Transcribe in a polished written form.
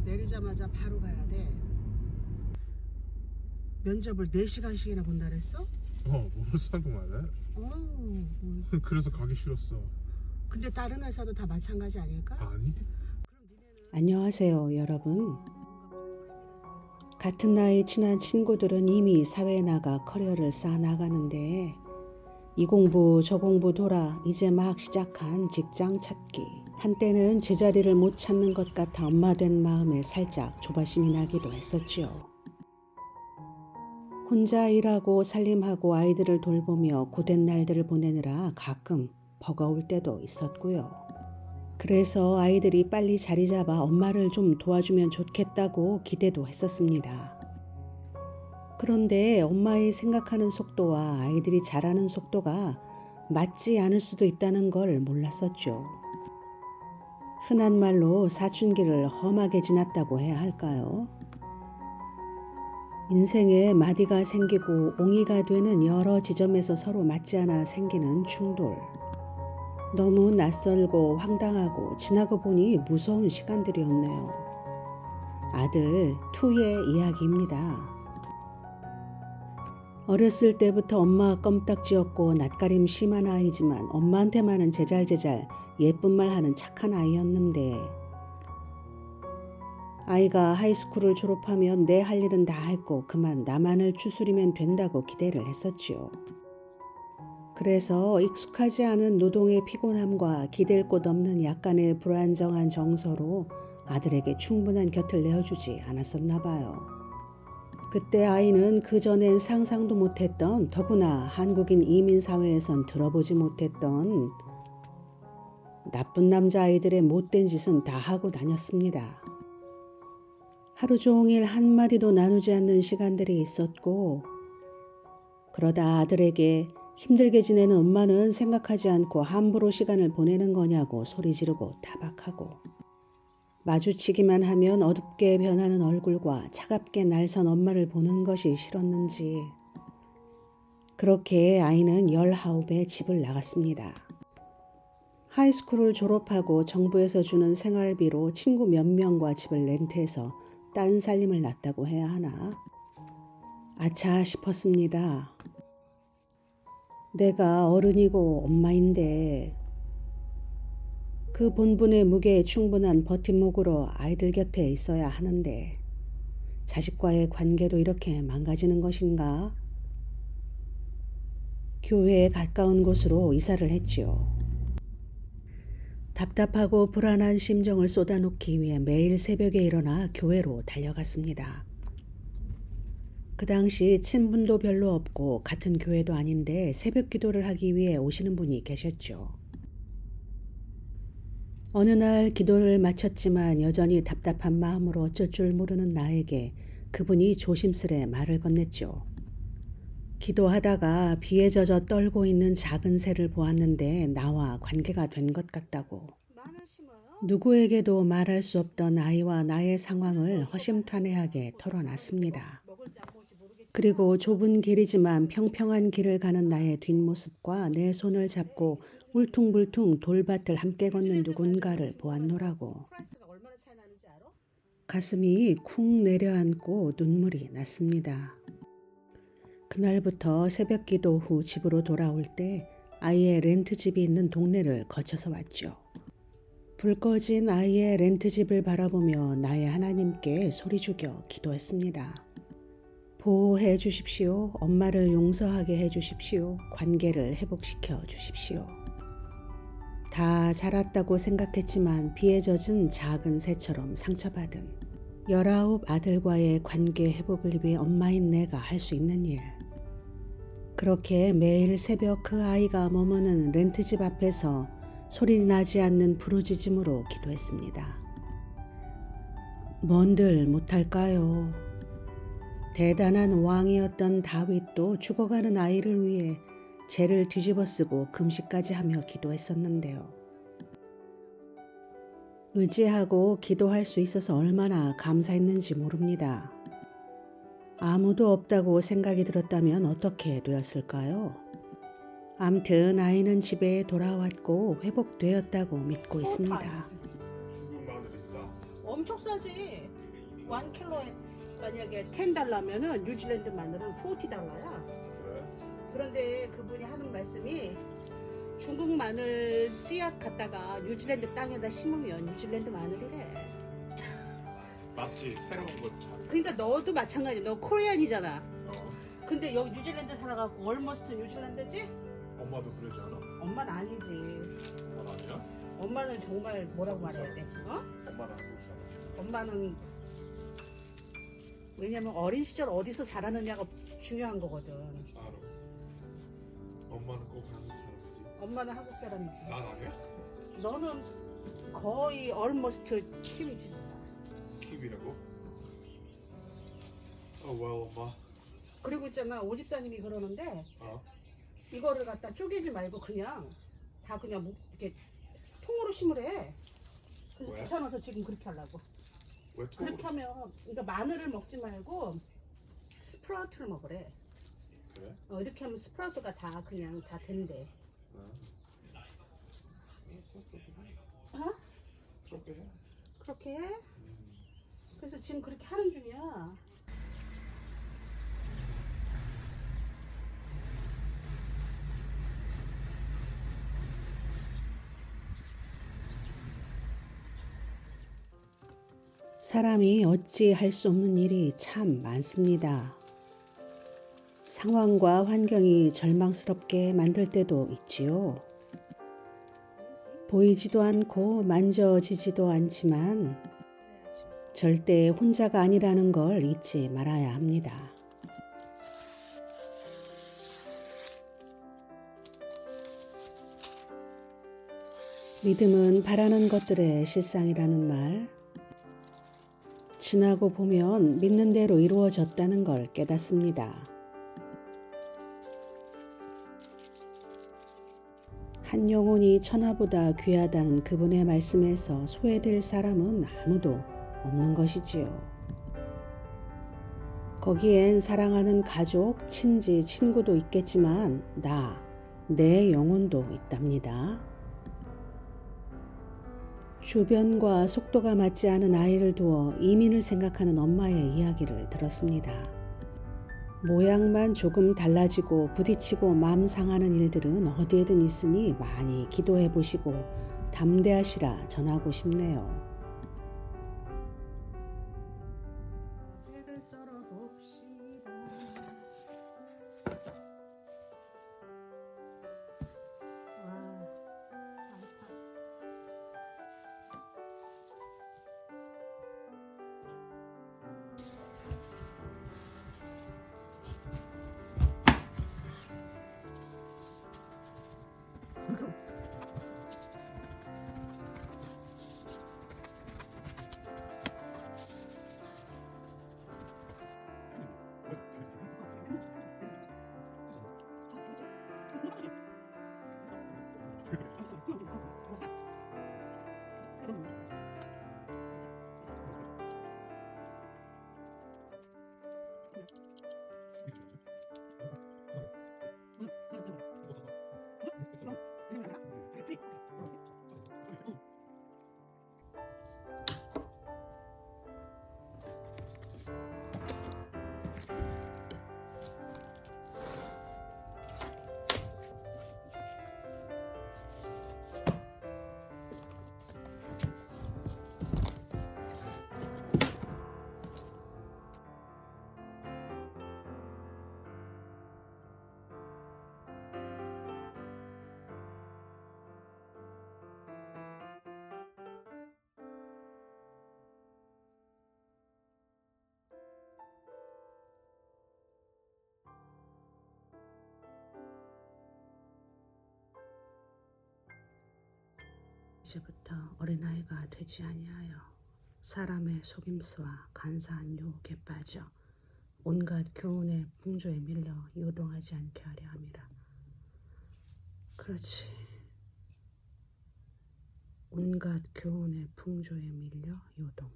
내리자마자 바로 가야 돼. 면접을 4시간씩이나 본다 그랬어? 모르겠고 말해. 그래서 가기 싫었어. 근데 다른 회사도 다 마찬가지 아닐까? 아니? 안녕하세요, 여러분. 같은 나이 친한 친구들은 이미 사회에 나가 커리어를 쌓아나가는데 이 공부 저 공부 돌아 이제 막 시작한 직장 찾기. 한때는 제자리를 못 찾는 것 같아 엄마 된 마음에 살짝 조바심이 나기도 했었지요. 혼자 일하고 살림하고 아이들을 돌보며 고된 날들을 보내느라 가끔 버거울 때도 있었고요. 그래서 아이들이 빨리 자리 잡아 엄마를 좀 도와주면 좋겠다고 기대도 했었습니다. 그런데 엄마의 생각하는 속도와 아이들이 자라는 속도가 맞지 않을 수도 있다는 걸 몰랐었죠. 흔한 말로 사춘기를 험하게 지났다고 해야 할까요? 인생에 마디가 생기고 옹이가 되는 여러 지점에서 서로 맞지 않아 생기는 충돌. 너무 낯설고 황당하고 지나고 보니 무서운 시간들이었네요. 아들 투의 이야기입니다. 어렸을 때부터 엄마 껌딱지였고 낯가림 심한 아이지만 엄마한테만은 제잘제잘 예쁜 말 하는 착한 아이였는데 아이가 하이스쿨을 졸업하면 내 할 일은 다 했고 그만 나만을 추스리면 된다고 기대를 했었지요. 그래서 익숙하지 않은 노동의 피곤함과 기댈 곳 없는 약간의 불안정한 정서로 아들에게 충분한 곁을 내어주지 않았었나 봐요. 그때 아이는 그전엔 상상도 못했던 더구나 한국인 이민사회에선 들어보지 못했던 나쁜 남자아이들의 못된 짓은 다 하고 다녔습니다. 하루 종일 한마디도 나누지 않는 시간들이 있었고 그러다 아들에게 힘들게 지내는 엄마는 생각하지 않고 함부로 시간을 보내는 거냐고 소리 지르고 타박하고 마주치기만 하면 어둡게 변하는 얼굴과 차갑게 날선 엄마를 보는 것이 싫었는지 그렇게 아이는 19에 집을 나갔습니다. 하이스쿨을 졸업하고 정부에서 주는 생활비로 친구 몇 명과 집을 렌트해서 딴 살림을 났다고 해야 하나? 아차 싶었습니다. 내가 어른이고 엄마인데 그 본분의 무게에 충분한 버팀목으로 아이들 곁에 있어야 하는데 자식과의 관계도 이렇게 망가지는 것인가? 교회에 가까운 곳으로 이사를 했지요. 답답하고 불안한 심정을 쏟아놓기 위해 매일 새벽에 일어나 교회로 달려갔습니다. 그 당시 친분도 별로 없고 같은 교회도 아닌데 새벽 기도를 하기 위해 오시는 분이 계셨죠. 어느 날 기도를 마쳤지만 여전히 답답한 마음으로 어쩔 줄 모르는 나에게 그분이 조심스레 말을 건넸죠. 기도하다가 비에 젖어 떨고 있는 작은 새를 보았는데 나와 관계가 된 것 같다고. 누구에게도 말할 수 없던 아이와 나의 상황을 허심탄회하게 털어놨습니다. 그리고 좁은 길이지만 평평한 길을 가는 나의 뒷모습과 내 손을 잡고 울퉁불퉁 돌밭을 함께 걷는 누군가를 보았노라고. 가슴이 쿵 내려앉고 눈물이 났습니다. 그날부터 새벽 기도 후 집으로 돌아올 때 아이의 렌트집이 있는 동네를 거쳐서 왔죠. 불 꺼진 아이의 렌트집을 바라보며 나의 하나님께 소리 죽여 기도했습니다. 보호해 주십시오. 엄마를 용서하게 해 주십시오. 관계를 회복시켜 주십시오. 다 자랐다고 생각했지만 비에 젖은 작은 새처럼 상처받은 19 아들과의 관계 회복을 위해 엄마인 내가 할 수 있는 일. 그렇게 매일 새벽 그 아이가 머무는 렌트집 앞에서 소리 나지 않는 부르짖음으로 기도했습니다. 뭔들 못할까요? 대단한 왕이었던 다윗도 죽어가는 아이를 위해 죄를 뒤집어쓰고 금식까지 하며 기도했었는데요. 의지하고 기도할 수 있어서 얼마나 감사했는지 모릅니다. 아무도 없다고 생각이 들었다면 어떻게 되었을까요? 암튼 아이는 집에 돌아왔고 회복되었다고 믿고 있습니다. 엄청 싸지. 1킬로에 만약에 $10면은 뉴질랜드 마늘은 $40야. 그래? 그런데 그분이 하는 말씀이 중국 마늘 씨앗 갖다가 뉴질랜드 땅에다 심으면 뉴질랜드 마늘이래. 맞지. 새로운 거 참. 그러니까 너도 마찬가지야. 너 코리안이잖아. 어. 근데 여기 뉴질랜드 살아갖고 월머스트 뉴질랜드지? 엄마도 그러지 않아? 엄마는 아니지. 엄마 아니야? 엄마는 정말 뭐라고 말해야 돼? 어? 엄마랑 한국 사람. 엄마는 왜냐면 어린 시절 어디서 자라느냐가 중요한 거거든. 알아. 엄마는 꼭 한국 사람이지. 엄마는 한국 사람이지. 난 아니야? 너는 거의 almost 키위지. 키위라고? well, 엄마. 그리고 있잖아 오집사님이 그러는데 어? 이거를 갖다 쪼개지 말고 그냥 다 그냥 이렇게 통으로 심으래. 그래서 왜? 귀찮아서 지금 그렇게 하려고. 왜 그렇게 통으로? 하면 그러니까 마늘을 먹지 말고 스프라우트를 먹으래. 그래? 이렇게 하면 스프라우트가 다 그냥 다 된대. 알았어. 어? 그렇게 해. 그렇게 해? 그래서 지금 그렇게 하는 중이야. 사람이 어찌 할 수 없는 일이 참 많습니다. 상황과 환경이 절망스럽게 만들 때도 있지요. 보이지도 않고 만져지지도 않지만 절대 혼자가 아니라는 걸 잊지 말아야 합니다. 믿음은 바라는 것들의 실상이라는 말, 지나고 보면 믿는 대로 이루어졌다는 걸 깨닫습니다. 한 영혼이 천하보다 귀하다는 그분의 말씀에서 소외될 사람은 아무도 없는 것이지요. 거기엔 사랑하는 가족, 친지, 친구도 있겠지만 내 영혼도 있답니다. 주변과 속도가 맞지 않은 아이를 두어 이민을 생각하는 엄마의 이야기를 들었습니다. 모양만 조금 달라지고 부딪히고 마음 상하는 일들은 어디에든 있으니 많이 기도해 보시고 담대하시라 전하고 싶네요. 배를 썰어 봅시다. 와, 많다. 이제부터 어린아이가 되지 아니하여 사람의 속임수와 간사한 유혹에 빠져 온갖 교훈의 풍조에 밀려 요동하지 않게 하려 함이라. 그렇지. 온갖 교훈의 풍조에 밀려 요동.